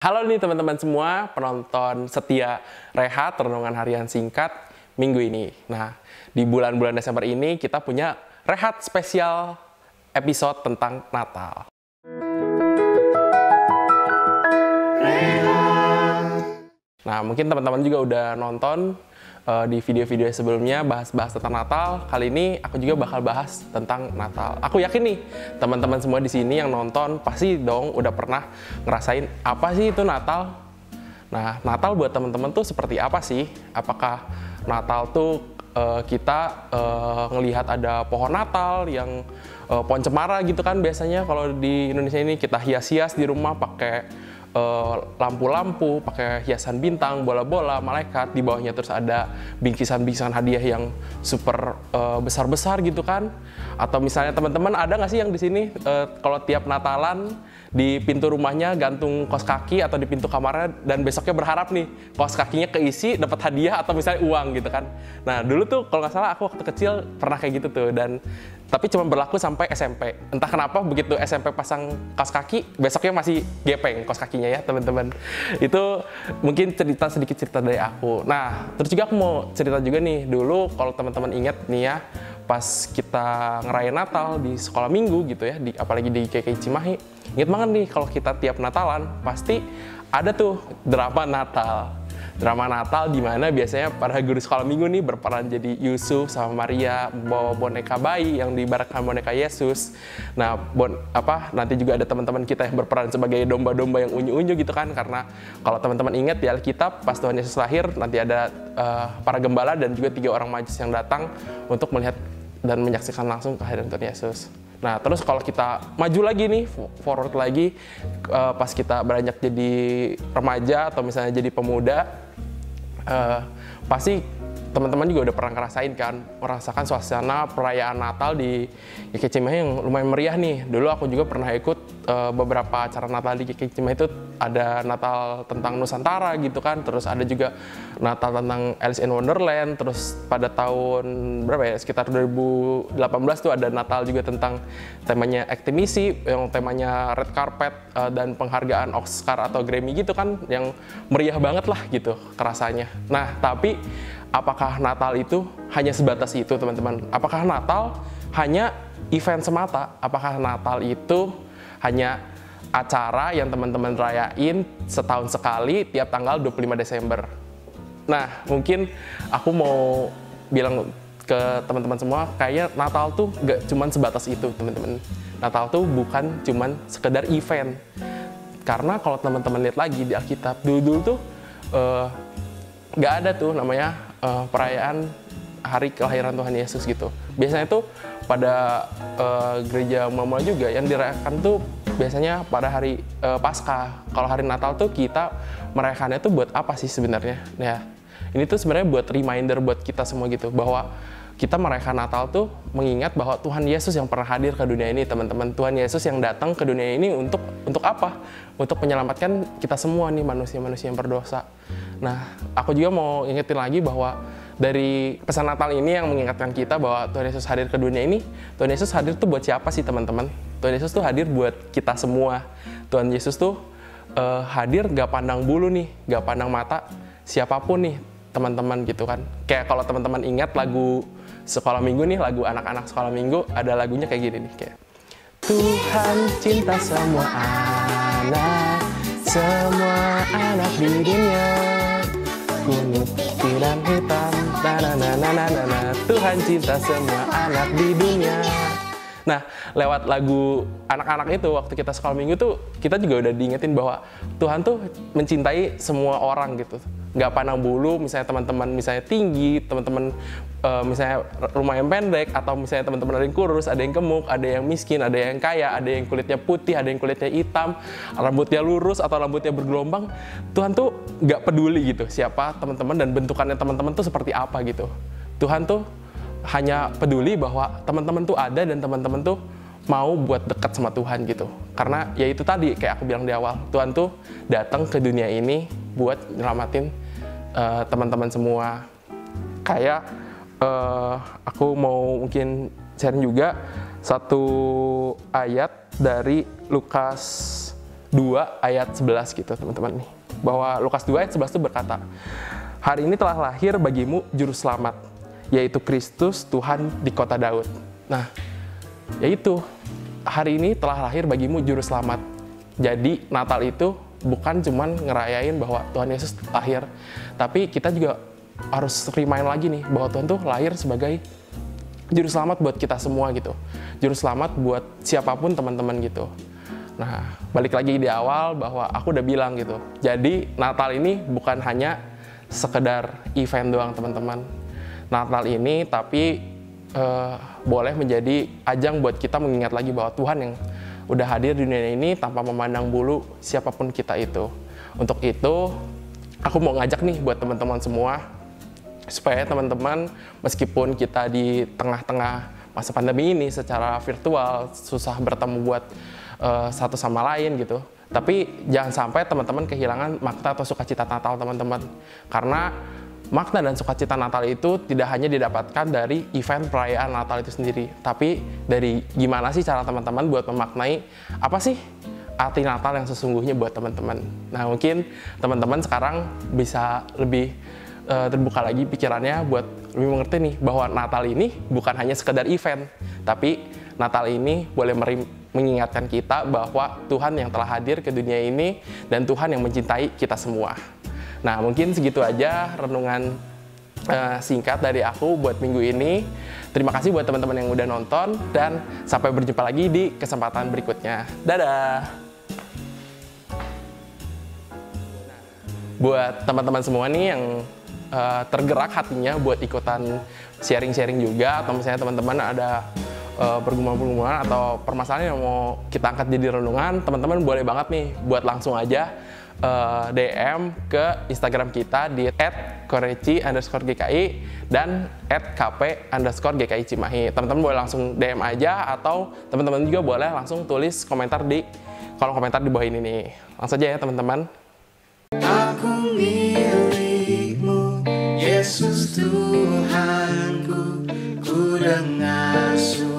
Halo nih teman-teman semua, penonton setia Rehat Renungan Harian Singkat minggu ini. Nah, di bulan-bulan Desember ini kita punya Rehat spesial episode tentang Natal. Nah, mungkin teman-teman juga udah nonton di video-video sebelumnya bahas-bahas tentang Natal. Kali ini aku juga bakal bahas tentang Natal. Aku yakin nih, teman-teman semua di sini yang nonton pasti dong udah pernah ngerasain apa sih itu Natal. Nah, Natal buat teman-teman tuh seperti apa sih? Apakah Natal tuh kita ngelihat ada pohon Natal yang pohon cemara gitu kan biasanya kalau di Indonesia ini kita hias-hias di rumah pakai lampu-lampu, pakai hiasan bintang, bola-bola, malaikat, di bawahnya terus ada bingkisan-bingkisan hadiah yang super besar-besar gitu kan. Atau misalnya teman-teman ada nggak sih yang di sini kalau tiap Natalan di pintu rumahnya gantung kaos kaki atau di pintu kamarnya dan besoknya berharap nih kaos kakinya keisi dapat hadiah atau misalnya uang gitu kan. Nah dulu tuh kalau nggak salah aku waktu kecil pernah kayak gitu tuh, dan tapi cuma berlaku sampai SMP. Entah kenapa begitu SMP pasang kaos kaki, besoknya masih gepeng kaos kakinya ya teman-teman. Itu mungkin sedikit cerita dari aku. Nah, terus juga aku mau cerita juga nih, dulu kalau teman-teman ingat nih ya, pas kita ngerayain Natal di sekolah minggu gitu ya, apalagi di KKI Cimahi, ingat banget nih kalau kita tiap Natalan pasti ada tuh drama Natal. Drama Natal di mana biasanya para guru sekolah minggu nih berperan jadi Yusuf sama Maria, bawa boneka bayi yang diibaratkan boneka Yesus. Nah, nanti juga ada teman-teman kita yang berperan sebagai domba-domba yang unyu-unyu gitu kan, karena kalau teman-teman ingat di Alkitab pas Tuhan Yesus lahir nanti ada para gembala dan juga 3 orang majus yang datang untuk melihat dan menyaksikan langsung kehadiran Tuhan Yesus. Nah, terus kalau kita maju lagi nih, forward lagi, pas kita beranjak jadi remaja atau misalnya jadi pemuda, pasti teman-teman juga udah pernah ngerasain kan, merasakan suasana perayaan Natal di GKI Cimahi yang lumayan meriah nih. Dulu aku juga pernah ikut beberapa acara Natal di GKI Cimahi, itu ada Natal tentang Nusantara gitu kan, terus ada juga Natal tentang Alice in Wonderland, terus pada tahun berapa ya, sekitar 2018 tuh ada Natal juga tentang temanya akademisi, yang temanya red carpet dan penghargaan Oscar atau Grammy gitu kan, yang meriah banget lah gitu kerasanya. Nah, tapi apakah Natal itu hanya sebatas itu, teman-teman? Apakah Natal hanya event semata? Apakah Natal itu hanya acara yang teman-teman rayain setahun sekali tiap tanggal 25 Desember? Nah, mungkin aku mau bilang ke teman-teman semua, kayaknya Natal tuh gak cuman sebatas itu, teman-teman. Natal tuh bukan cuman sekedar event. Karena kalau teman-teman lihat lagi di Alkitab, dulu tuh gak ada tuh namanya perayaan hari kelahiran Tuhan Yesus gitu. Biasanya tuh pada gereja mula juga yang dirayakan tuh biasanya pada hari Paskah. Kalau hari Natal tuh kita merayakannya tuh buat apa sih sebenarnya? Ya, ini tuh sebenarnya buat reminder buat kita semua gitu, bahwa kita merayakan Natal tuh mengingat bahwa Tuhan Yesus yang pernah hadir ke dunia ini, teman-teman. Tuhan Yesus yang datang ke dunia ini untuk apa? Untuk menyelamatkan kita semua nih, manusia-manusia yang berdosa. Nah, aku juga mau ingetin lagi bahwa dari pesan Natal ini yang mengingatkan kita bahwa Tuhan Yesus hadir ke dunia ini, Tuhan Yesus hadir tuh buat siapa sih, teman-teman? Tuhan Yesus tuh hadir buat kita semua. Tuhan Yesus tuh hadir gak pandang bulu nih, gak pandang mata siapapun nih, teman-teman gitu kan. Kayak kalau teman-teman ingat lagu sekolah minggu nih, lagu anak-anak sekolah minggu, ada lagunya kayak gini nih, kayak Tuhan cinta semua anak di dunia, kuning, putih, dan hitam, Tuhan cinta semua anak di dunia. Nah, lewat lagu anak-anak itu, waktu kita sekolah minggu tuh, kita juga udah diingetin bahwa Tuhan tuh mencintai semua orang gitu. Nggak pandang bulu, misalnya teman-teman misalnya tinggi, teman-teman misalnya rumah yang pendek, atau misalnya teman-teman ada yang kurus, ada yang gemuk, ada yang miskin, ada yang kaya, ada yang kulitnya putih, ada yang kulitnya hitam, rambutnya lurus atau rambutnya bergelombang. Tuhan tuh nggak peduli gitu siapa teman-teman dan bentukannya teman-teman tuh seperti apa gitu. Tuhan tuh hanya peduli bahwa teman-teman tuh ada dan teman-teman tuh mau buat dekat sama Tuhan gitu. Karena ya itu tadi, kayak aku bilang di awal, Tuhan tuh datang ke dunia ini buat nyelamatin teman-teman semua. Kayak aku mau mungkin sharing juga satu ayat dari Lukas 2 ayat 11 gitu teman-teman nih. Bahwa Lukas 2 ayat 11 itu berkata, "Hari ini telah lahir bagimu juru selamat, yaitu Kristus Tuhan di kota Daud." Nah, yaitu hari ini telah lahir bagimu juru selamat. Jadi Natal itu bukan cuman ngerayain bahwa Tuhan Yesus lahir, tapi kita juga harus remind lagi nih bahwa Tuhan tuh lahir sebagai juru selamat buat kita semua gitu. Juru selamat buat siapapun teman-teman gitu. Nah, balik lagi di awal bahwa aku udah bilang gitu. Jadi Natal ini bukan hanya sekedar event doang teman-teman. Natal ini tapi boleh menjadi ajang buat kita mengingat lagi bahwa Tuhan yang udah hadir di dunia ini tanpa memandang bulu siapapun kita itu. Untuk itu, aku mau ngajak nih buat teman-teman semua, supaya teman-teman meskipun kita di tengah-tengah masa pandemi ini secara virtual, susah bertemu buat satu sama lain gitu, tapi jangan sampai teman-teman kehilangan makna atau sukacita Natal teman-teman. Karena makna dan sukacita Natal itu tidak hanya didapatkan dari event perayaan Natal itu sendiri, tapi dari gimana sih cara teman-teman buat memaknai apa sih arti Natal yang sesungguhnya buat teman-teman. Nah, mungkin teman-teman sekarang bisa lebih terbuka lagi pikirannya buat lebih mengerti nih bahwa Natal ini bukan hanya sekedar event, tapi Natal ini boleh mengingatkan kita bahwa Tuhan yang telah hadir ke dunia ini dan Tuhan yang mencintai kita semua. Nah, mungkin segitu aja renungan singkat dari aku buat minggu ini. Terima kasih buat teman-teman yang udah nonton, dan sampai berjumpa lagi di kesempatan berikutnya. Dadah! Buat teman-teman semua nih yang tergerak hatinya buat ikutan sharing-sharing juga, atau misalnya teman-teman ada pergumulan-pergumulan atau permasalahan yang mau kita angkat jadi renungan, teman-teman boleh banget nih buat langsung aja DM ke Instagram kita di @koreci_gki dan @kp_gki Cimahi. Teman-teman boleh langsung DM aja, atau teman-teman juga boleh langsung tulis komentar di kolom komentar di bawah ini nih. Langsung aja ya teman-teman. Aku milikmu, Yesus Tuhanku, ku dengar suara